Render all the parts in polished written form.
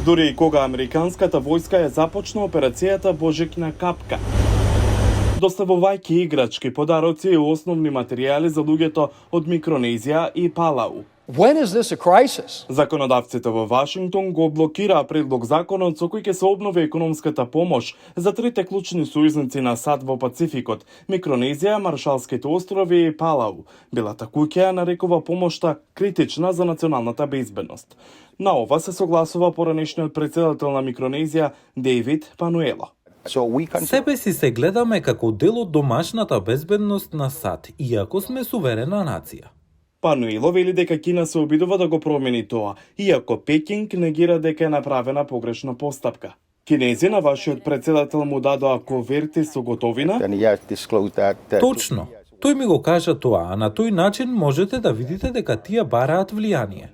дури и кога американската војска ја започна операцијата Божекна капка, доставувајќи играчки, подароци и основни материјали за луѓето од Микронезија и Палау. When is this a crisis? Законодавците во Вашингтон го блокираа предлог законот со кој ќе се обнови економската помош за трите клучни сојузници на САД во Пацификот: Микронезија, Маршалските острови и Палау. Белата куќа ја нарекува помошта критична за националната безбедност. На ова се согласува поранешниот председател на Микронезија Дејвид Пануело. Себе си се гледаме како дел од домашната безбедност на САД, иако сме суверена нација. Пануело вели дека Кина се обидува да го промени тоа, иако Пекинг негира дека е направена погрешна постапка. Кинези на вашиот председател му дадоа коверти со готовина. Точно. Тој ми го кажа тоа, а на тој начин можете да видите дека тие бараат влијание.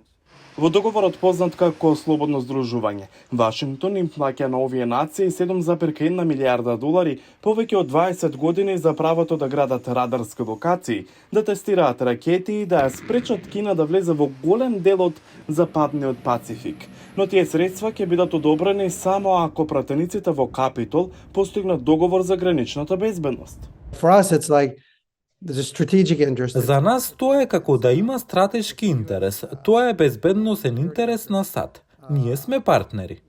Во договорот познат како слободно здружување, Вашингтон им плаќа на овие нации $7,1 милијарда повеќе од 20 години за правото да градат радарски локации, да тестираат ракети и да ја спречат Кина да влезе во голем дел од западниот Пацифик. Но тие средства ќе бидат одобрени само ако пратениците во Капитол постигнат договор за граничната безбедност. For us, it's like there's a strategic interest. За нас тоа е како да има стратешки интерес. Тоа е безбедносен интерес на САД. Ние сме партнери.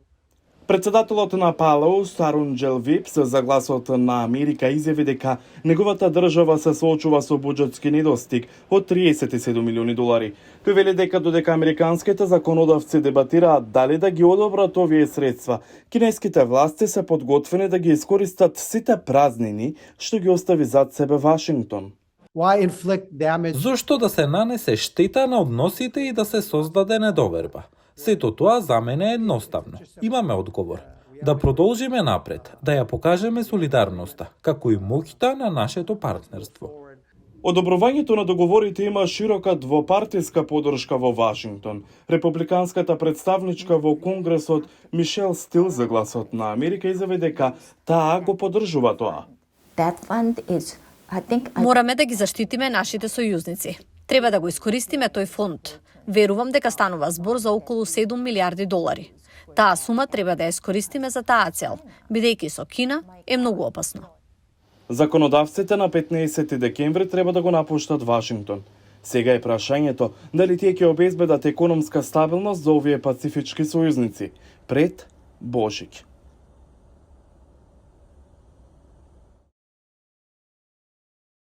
Председателот на Палау, Сарун Джелвип, за гласот на Америка изјави дека неговата држава се соочува со буџетски недостиг од $37 милиони. Тој вели дека додека американските законодавци дебатираат дали да ги одобрат овие средства, кинеските власти се подготвени да ги искористат сите празнини што ги остави зад себе Вашингтон. Why inflict damage? Зошто да се нанесе штета на односите и да се создаде недоверба? Сето тоа за мене е едноставно. Имаме одговор. Да продолжиме напред, да ја покажеме солидарноста, како и моќта на нашето партнерство. Одобрувањето на договорите има широка двопартиска поддршка во Вашингтон. Републиканската представничка во Конгресот Мишел Стил за гласот на Америка изјави дека таа го поддржува тоа. Мораме да ги заштитиме нашите сојузници. Треба да го искористиме тој фонд. Верувам дека станува збор за околу $7 милијарди. Таа сума треба да ја искористиме за таа цел, бидејќи со Кина е многу опасно. Законодавците на 15 декември треба да го напуштат Вашингтон. Сега е прашањето дали тие ќе обезбедат економска стабилност за овие пацифички сојузници пред Божик.